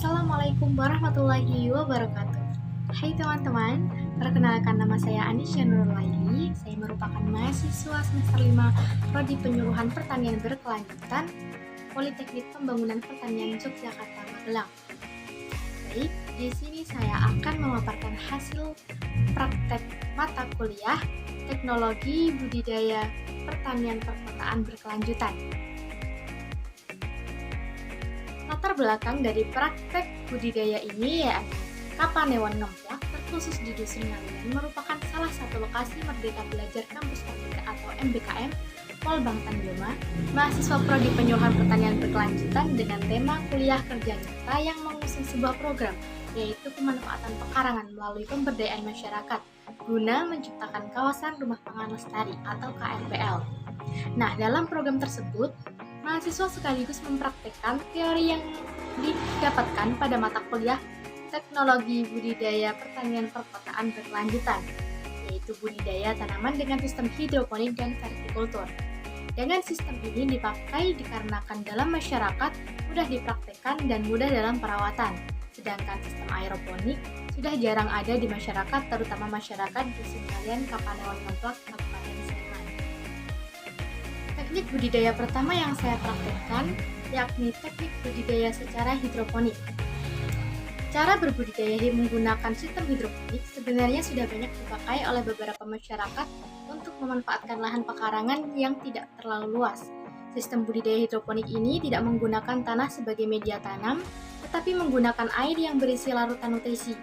Assalamualaikum warahmatullahi wabarakatuh. Hai teman-teman, perkenalkan nama saya Anisya Nurulaili. Saya merupakan mahasiswa semester 5 Prodi Penyuluhan Pertanian Berkelanjutan Politeknik Pembangunan Pertanian Yogyakarta Magelang. Baik, di sini saya akan memaparkan hasil praktek mata kuliah Teknologi Budidaya Pertanian Perkotaan Berkelanjutan. Latar belakang dari praktek budidaya ini yaitu Kapanewon Ngemplak terkhusus di Dusun Ngalian merupakan salah satu lokasi Merdeka Belajar Kampus Merdeka atau MBKM Polbang Tanjoma, mahasiswa Prodi Penyuluhan Pertanian Berkelanjutan dengan tema kuliah kerja nyata yang mengusung sebuah program yaitu pemanfaatan pekarangan melalui pemberdayaan masyarakat guna menciptakan kawasan rumah pangan lestari atau KRPL. Nah, dalam program tersebut mahasiswa sekaligus mempraktikkan teori yang didapatkan pada mata kuliah Teknologi Budidaya Pertanian Perkotaan Berkelanjutan, yaitu budidaya tanaman dengan sistem hidroponik dan vertikultur. Dengan sistem ini dipakai dikarenakan dalam masyarakat mudah dipraktikkan dan mudah dalam perawatan, sedangkan sistem aeroponik sudah jarang ada di masyarakat, terutama masyarakat Dusun Ngalian, Kapanewon Ngemplak, Kabupaten Sleman. Teknik budidaya pertama yang saya praktekkan yakni teknik budidaya secara hidroponik. Cara berbudidaya menggunakan sistem hidroponik sebenarnya sudah banyak dipakai oleh beberapa masyarakat untuk memanfaatkan lahan pekarangan yang tidak terlalu luas. Sistem budidaya hidroponik ini tidak menggunakan tanah sebagai media tanam, tetapi menggunakan air yang berisi larutan nutrisi.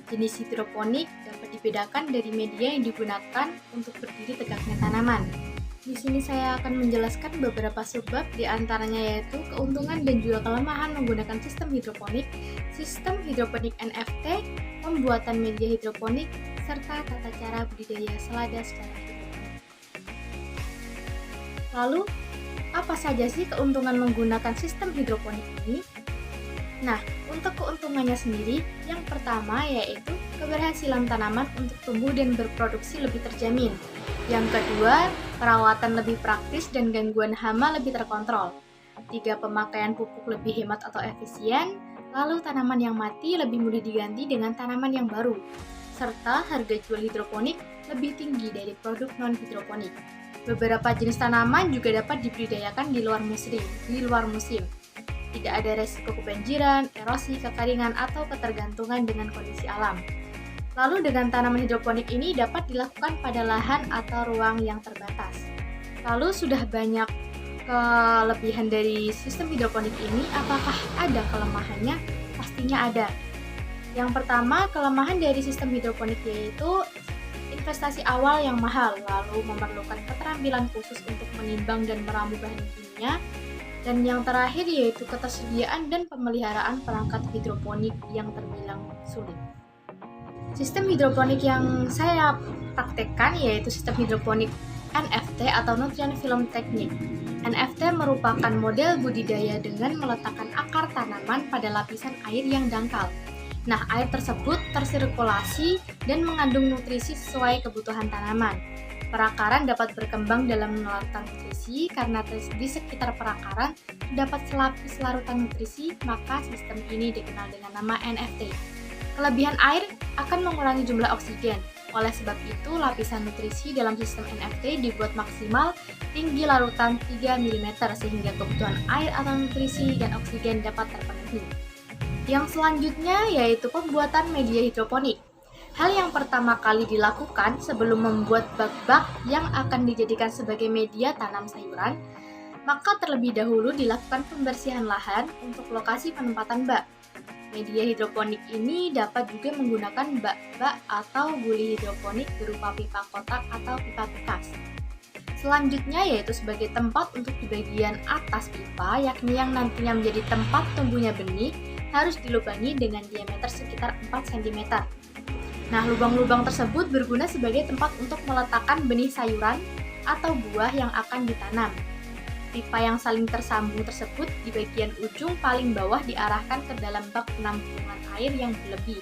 Jenis hidroponik dapat dibedakan dari media yang digunakan untuk berdiri tegaknya tanaman. Di sini saya akan menjelaskan beberapa subbab, di antaranya yaitu keuntungan dan juga kelemahan menggunakan sistem hidroponik NFT, pembuatan media hidroponik, serta tata cara budidaya selada secara hidroponik. Lalu, apa saja sih keuntungan menggunakan sistem hidroponik ini? Nah, untuk keuntungannya sendiri, yang pertama yaitu keberhasilan tanaman untuk tumbuh dan berproduksi lebih terjamin. Yang kedua, perawatan lebih praktis dan gangguan hama lebih terkontrol. 3, pemakaian pupuk lebih hemat atau efisien. Lalu tanaman yang mati lebih mudah diganti dengan tanaman yang baru. Serta harga jual hidroponik lebih tinggi dari produk non-hidroponik. Beberapa jenis tanaman juga dapat dibudidayakan di luar musim. Tidak ada resiko kebanjiran, erosi, kekeringan, atau ketergantungan dengan kondisi alam. Lalu dengan tanaman hidroponik ini dapat dilakukan pada lahan atau ruang yang terbatas. Lalu sudah banyak kelebihan dari sistem hidroponik ini, apakah ada kelemahannya? Pastinya ada. Yang pertama, kelemahan dari sistem hidroponik yaitu investasi awal yang mahal, lalu memerlukan keterampilan khusus untuk menimbang dan meramu bahan kimia. Dan yang terakhir yaitu ketersediaan dan pemeliharaan perangkat hidroponik yang terbilang sulit. Sistem hidroponik yang saya praktekkan yaitu sistem hidroponik NFT atau Nutrient Film Technique. NFT merupakan model budidaya dengan meletakkan akar tanaman pada lapisan air yang dangkal. Nah, air tersebut tersirkulasi dan mengandung nutrisi sesuai kebutuhan tanaman. Perakaran dapat berkembang dalam larutan nutrisi karena di sekitar perakaran terdapat selapis larutan nutrisi, maka sistem ini dikenal dengan nama NFT. Kelebihan air akan mengurangi jumlah oksigen. Oleh sebab itu, lapisan nutrisi dalam sistem NFT dibuat maksimal tinggi larutan 3 mm sehingga kebutuhan air atau nutrisi dan oksigen dapat terpenuhi. Yang selanjutnya yaitu pembuatan media hidroponik. Hal yang pertama kali dilakukan sebelum membuat bak-bak yang akan dijadikan sebagai media tanam sayuran, maka terlebih dahulu dilakukan pembersihan lahan untuk lokasi penempatan bak. Media hidroponik ini dapat juga menggunakan bak-bak atau guli hidroponik berupa pipa kotak atau pipa bekas. Selanjutnya yaitu sebagai tempat untuk di bagian atas pipa, yakni yang nantinya menjadi tempat tumbuhnya benih, harus dilubangi dengan diameter sekitar 4 cm. Nah, lubang-lubang tersebut berguna sebagai tempat untuk meletakkan benih sayuran atau buah yang akan ditanam. Pipa yang saling tersambung tersebut di bagian ujung paling bawah diarahkan ke dalam bak penampungan air yang berlebih.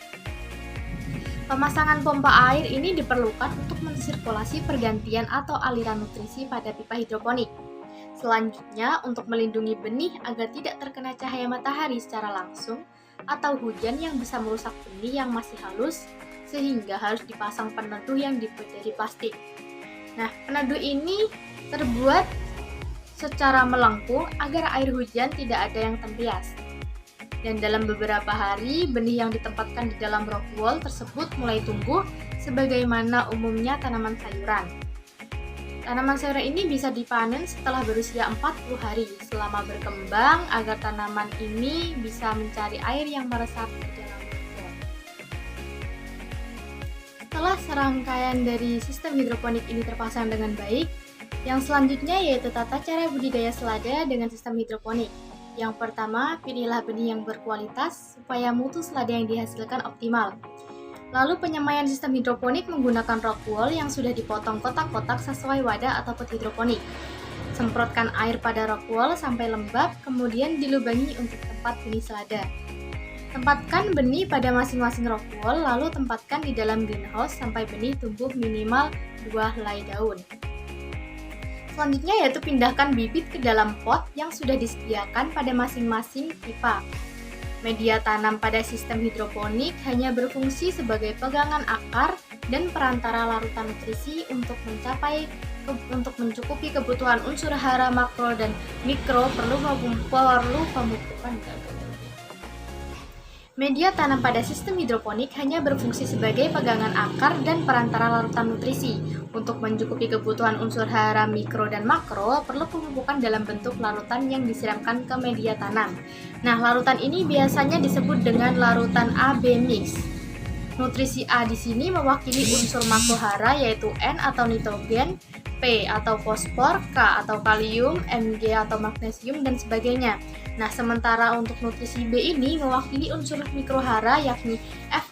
Pemasangan pompa air ini diperlukan untuk mensirkulasi pergantian atau aliran nutrisi pada pipa hidroponik. Selanjutnya, untuk melindungi benih agar tidak terkena cahaya matahari secara langsung, atau hujan yang bisa merusak benih yang masih halus, sehingga harus dipasang peneduh yang dibuat dari plastik. Nah, peneduh ini terbuat secara melengkung agar air hujan tidak ada yang tempias. Dan dalam beberapa hari, benih yang ditempatkan di dalam rock wall tersebut mulai tumbuh sebagaimana umumnya tanaman sayuran. Tanaman sayuran ini bisa dipanen setelah berusia 40 hari selama berkembang agar tanaman ini bisa mencari air yang meresap di dalam rock wall. Setelah serangkaian dari sistem hidroponik ini terpasang dengan baik, yang selanjutnya yaitu tata cara budidaya selada dengan sistem hidroponik. Yang pertama, pilihlah benih yang berkualitas supaya mutu selada yang dihasilkan optimal. Lalu penyemaian sistem hidroponik menggunakan rock wool yang sudah dipotong kotak-kotak sesuai wadah atau pot hidroponik. Semprotkan air pada rock wool sampai lembab, kemudian dilubangi untuk tempat benih selada. Tempatkan benih pada masing-masing rock wool, lalu tempatkan di dalam greenhouse sampai benih tumbuh minimal 2 helai daun. Selanjutnya yaitu pindahkan bibit ke dalam pot yang sudah disediakan pada masing-masing pipa. Media tanam pada sistem hidroponik hanya berfungsi sebagai pegangan akar dan perantara larutan nutrisi untuk mencukupi kebutuhan unsur hara makro dan mikro perlu pemupukan. Media tanam pada sistem hidroponik hanya berfungsi sebagai pegangan akar dan perantara larutan nutrisi. Untuk mencukupi kebutuhan unsur hara mikro dan makro, perlu pemupukan dalam bentuk larutan yang disiramkan ke media tanam. Nah, larutan ini biasanya disebut dengan larutan AB mix. Nutrisi A di sini mewakili unsur makrohara yaitu N atau nitrogen, P atau fosfor, K atau kalium, Mg atau magnesium, dan sebagainya. Nah, sementara untuk nutrisi B ini mewakili unsur mikrohara yakni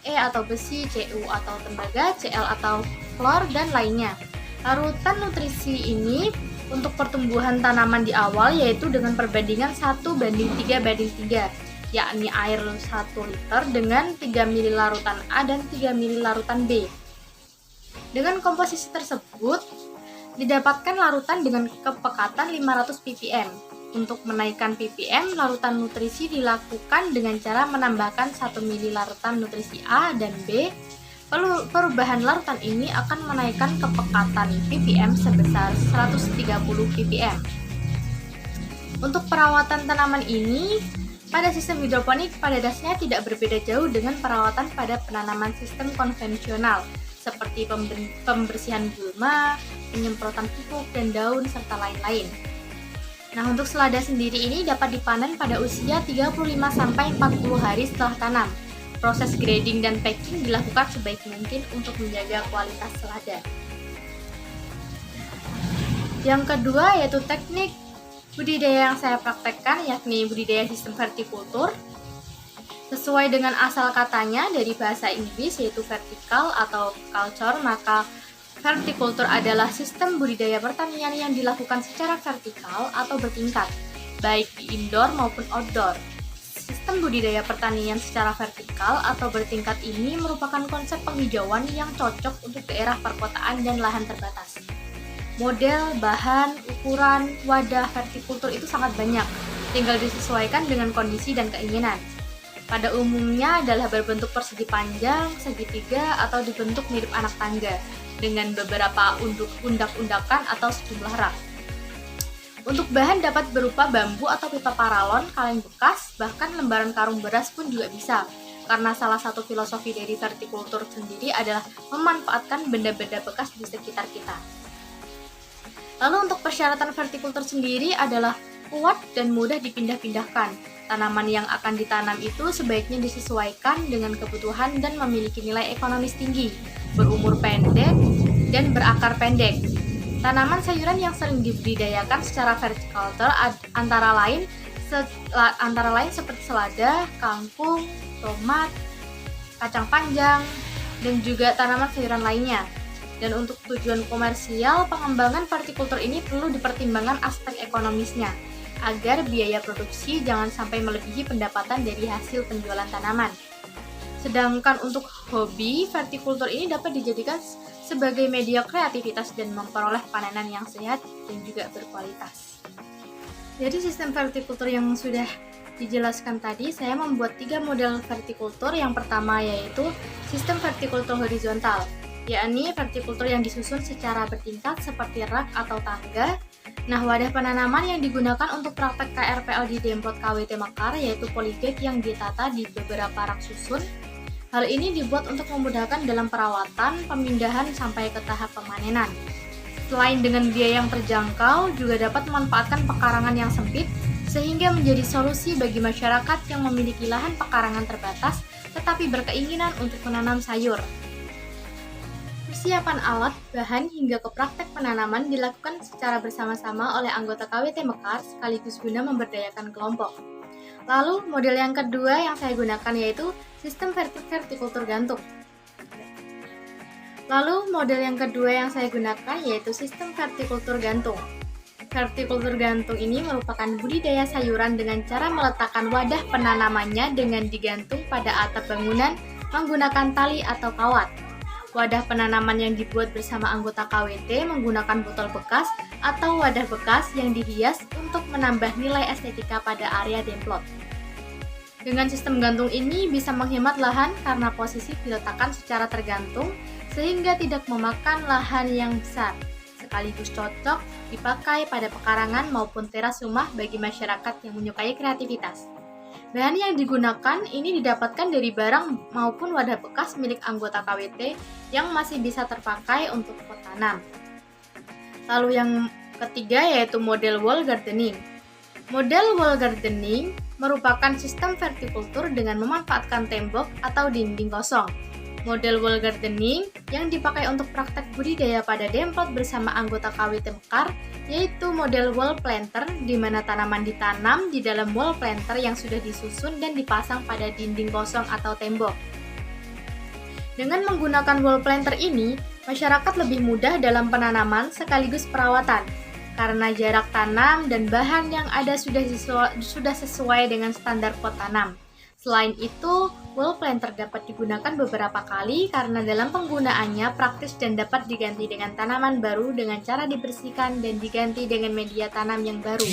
Fe atau besi, Cu atau tembaga, Cl atau klor, dan lainnya. Larutan nutrisi ini untuk pertumbuhan tanaman di awal yaitu dengan perbandingan 1:3:3, yakni air 1 liter dengan 3 ml larutan A dan 3 ml larutan B. Dengan komposisi tersebut, didapatkan larutan dengan kepekatan 500 ppm. Untuk menaikkan ppm, larutan nutrisi dilakukan dengan cara menambahkan 1 ml larutan nutrisi A dan B. Perubahan larutan ini akan menaikkan kepekatan ppm sebesar 130 ppm. Untuk perawatan tanaman ini, pada sistem hidroponik pada dasarnya tidak berbeda jauh dengan perawatan pada penanaman sistem konvensional, seperti pembersihan gulma, penyemprotan pupuk dan daun, serta lain-lain. Nah, untuk selada sendiri ini dapat dipanen pada usia 35-40 hari setelah tanam. Proses grading dan packing dilakukan sebaik mungkin untuk menjaga kualitas selada. Yang kedua yaitu teknik budidaya yang saya praktekkan, yakni budidaya sistem vertikultur. Sesuai dengan asal katanya dari bahasa Inggris yaitu vertikal atau culture, maka vertikultur adalah sistem budidaya pertanian yang dilakukan secara vertikal atau bertingkat, baik di indoor maupun outdoor. Sistem budidaya pertanian secara vertikal atau bertingkat ini merupakan konsep penghijauan yang cocok untuk daerah perkotaan dan lahan terbatas. Model, bahan, ukuran, wadah vertikultur itu sangat banyak, tinggal disesuaikan dengan kondisi dan keinginan. Pada umumnya adalah berbentuk persegi panjang, segitiga, atau dibentuk mirip anak tangga, dengan beberapa undak-undakan atau sejumlah rak. Untuk bahan dapat berupa bambu atau pipa paralon, kaleng bekas, bahkan lembaran karung beras pun juga bisa. Karena salah satu filosofi dari vertikultur sendiri adalah memanfaatkan benda-benda bekas di sekitar kita. Lalu untuk persyaratan vertikultur sendiri adalah kuat dan mudah dipindah-pindahkan. Tanaman yang akan ditanam itu sebaiknya disesuaikan dengan kebutuhan dan memiliki nilai ekonomis tinggi, berumur pendek, dan berakar pendek. Tanaman sayuran yang sering dibudidayakan secara vertikultur antara lain seperti selada, kangkung, tomat, kacang panjang, dan juga tanaman sayuran lainnya. Dan untuk tujuan komersial, pengembangan vertikultur ini perlu dipertimbangkan aspek ekonomisnya, agar biaya produksi jangan sampai melebihi pendapatan dari hasil penjualan tanaman. Sedangkan untuk hobi, vertikultur ini dapat dijadikan sebagai media kreativitas dan memperoleh panenan yang sehat dan juga berkualitas. Jadi sistem vertikultur yang sudah dijelaskan tadi, saya membuat 3 model vertikultur. Yang pertama yaitu sistem vertikultur horizontal, yakni vertikultur yang disusun secara bertingkat seperti rak atau tangga. Nah, wadah penanaman yang digunakan untuk praktek KRPL di Demplot KWT Mekar yaitu polybag yang ditata di beberapa rak susun. Hal ini dibuat untuk memudahkan dalam perawatan, pemindahan, sampai ke tahap pemanenan. Selain dengan biaya yang terjangkau, juga dapat memanfaatkan pekarangan yang sempit, sehingga menjadi solusi bagi masyarakat yang memiliki lahan pekarangan terbatas, tetapi berkeinginan untuk menanam sayur. Persiapan alat, bahan, hingga ke praktek penanaman dilakukan secara bersama-sama oleh anggota KWT Mekar sekaligus guna memberdayakan kelompok. Lalu, model yang kedua yang saya gunakan yaitu sistem vertikultur gantung. Vertikultur gantung ini merupakan budidaya sayuran dengan cara meletakkan wadah penanamannya dengan digantung pada atap bangunan menggunakan tali atau kawat. Wadah penanaman yang dibuat bersama anggota KWT menggunakan botol bekas atau wadah bekas yang dihias untuk menambah nilai estetika pada area demplot. Dengan sistem gantung ini bisa menghemat lahan karena posisi diletakkan secara tergantung sehingga tidak memakan lahan yang besar, sekaligus cocok dipakai pada pekarangan maupun teras rumah bagi masyarakat yang menyukai kreativitas. Bahan yang digunakan ini didapatkan dari barang maupun wadah bekas milik anggota KWT yang masih bisa terpakai untuk pot tanam. Lalu yang ketiga yaitu model wall gardening. Model wall gardening merupakan sistem vertikultur dengan memanfaatkan tembok atau dinding kosong. Model wall gardening yang dipakai untuk praktek budidaya pada Demplot bersama anggota KWT Mekar yaitu model wall planter di mana tanaman ditanam di dalam wall planter yang sudah disusun dan dipasang pada dinding kosong atau tembok. Dengan menggunakan wall planter ini, masyarakat lebih mudah dalam penanaman sekaligus perawatan karena jarak tanam dan bahan yang ada sudah sesuai dengan standar pot tanam. Selain itu, wall planter dapat digunakan beberapa kali karena dalam penggunaannya praktis dan dapat diganti dengan tanaman baru dengan cara dibersihkan dan diganti dengan media tanam yang baru.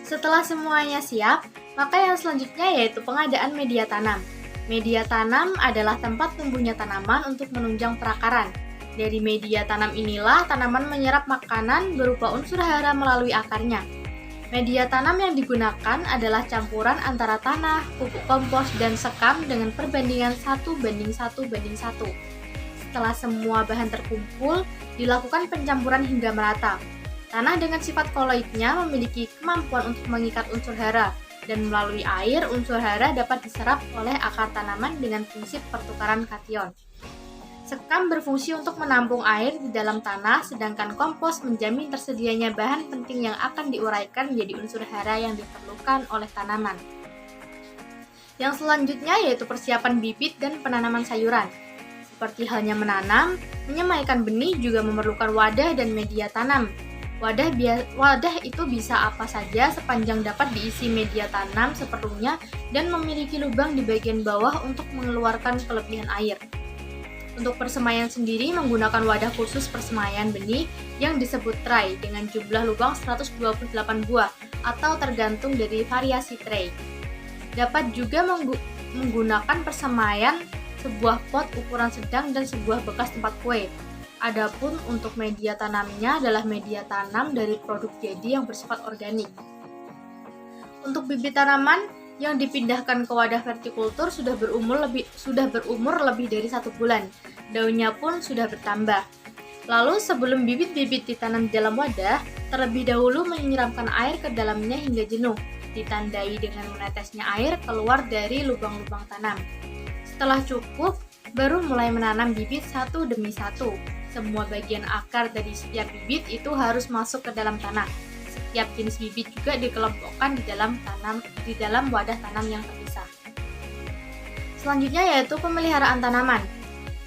Setelah semuanya siap, maka yang selanjutnya yaitu pengadaan media tanam. Media tanam adalah tempat tumbuhnya tanaman untuk menunjang perakaran. Dari media tanam inilah tanaman menyerap makanan berupa unsur hara melalui akarnya. Media tanam yang digunakan adalah campuran antara tanah, pupuk kompos, dan sekam dengan perbandingan 1:1:1. Setelah semua bahan terkumpul, dilakukan pencampuran hingga merata. Tanah dengan sifat koloidnya memiliki kemampuan untuk mengikat unsur hara, dan melalui air, unsur hara dapat diserap oleh akar tanaman dengan fungsi pertukaran kation. Sekam berfungsi untuk menampung air di dalam tanah, sedangkan kompos menjamin tersedianya bahan penting yang akan diuraikan menjadi unsur hara yang diperlukan oleh tanaman. Yang selanjutnya yaitu persiapan bibit dan penanaman sayuran. Seperti halnya menanam, menyemaikan benih juga memerlukan wadah dan media tanam. Wadah itu bisa apa saja sepanjang dapat diisi media tanam seperlunya dan memiliki lubang di bagian bawah untuk mengeluarkan kelebihan air. Untuk persemaian sendiri menggunakan wadah khusus persemaian benih yang disebut tray dengan jumlah lubang 128 buah atau tergantung dari variasi tray. Dapat juga menggunakan persemaian sebuah pot ukuran sedang dan sebuah bekas tempat kue. Adapun untuk media tanamnya adalah media tanam dari produk jadi yang bersifat organik. Untuk bibit tanaman yang dipindahkan ke wadah vertikultur sudah berumur lebih dari 1 bulan. Daunnya pun sudah bertambah. Lalu sebelum bibit-bibit ditanam di dalam wadah, terlebih dahulu menyiramkan air ke dalamnya hingga jenuh, ditandai dengan menetesnya air keluar dari lubang-lubang tanam. Setelah cukup, baru mulai menanam bibit satu demi satu. Semua bagian akar dari setiap bibit itu harus masuk ke dalam tanah. Setiap jenis bibit juga dikelompokkan di dalam wadah tanam yang terpisah. Selanjutnya yaitu pemeliharaan tanaman.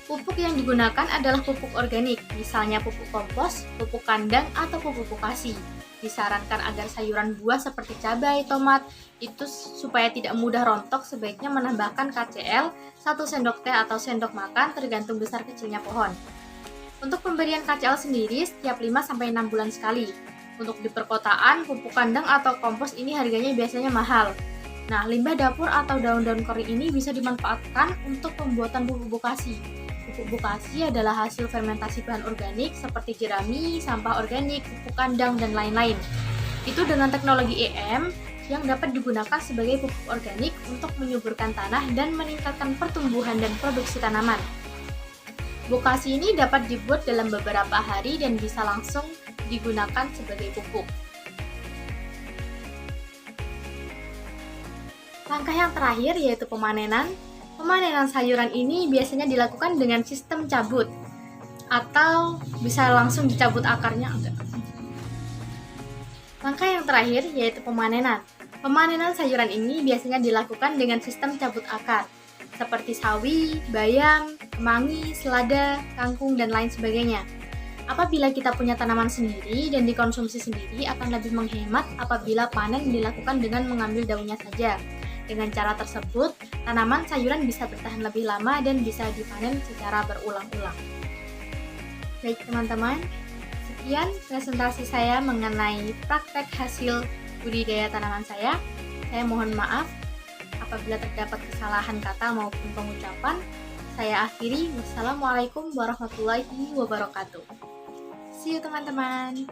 Pupuk yang digunakan adalah pupuk organik, misalnya pupuk kompos, pupuk kandang, atau pupuk pokasi. Disarankan agar sayuran buah seperti cabai, tomat, itu supaya tidak mudah rontok sebaiknya menambahkan KCl 1 sendok teh atau sendok makan tergantung besar kecilnya pohon. Untuk pemberian KCl sendiri setiap 5-6 bulan sekali. Untuk di perkotaan, pupuk kandang atau kompos ini harganya biasanya mahal. Nah, limbah dapur atau daun-daun kering ini bisa dimanfaatkan untuk pembuatan pupuk bokasi. Pupuk bokasi adalah hasil fermentasi bahan organik seperti jerami, sampah organik, pupuk kandang, dan lain-lain. Itu dengan teknologi EM yang dapat digunakan sebagai pupuk organik untuk menyuburkan tanah dan meningkatkan pertumbuhan dan produksi tanaman. Bokasi ini dapat dibuat dalam beberapa hari dan bisa langsung digunakan sebagai pupuk. Langkah yang terakhir yaitu pemanenan. Pemanenan sayuran ini biasanya dilakukan dengan sistem cabut atau bisa langsung dicabut akarnya. Langkah yang terakhir yaitu pemanenan. Pemanenan sayuran ini biasanya dilakukan dengan sistem cabut akar seperti sawi, bayam, kemangi, selada, kangkung, dan lain sebagainya. Apabila kita punya tanaman sendiri dan dikonsumsi sendiri akan lebih menghemat apabila panen dilakukan dengan mengambil daunnya saja. Dengan cara tersebut, tanaman sayuran bisa bertahan lebih lama dan bisa dipanen secara berulang-ulang. Baik teman-teman, sekian presentasi saya mengenai praktek hasil budidaya tanaman saya. Saya mohon maaf apabila terdapat kesalahan kata maupun pengucapan. Saya akhiri. Wassalamualaikum warahmatullahi wabarakatuh. See you teman-teman.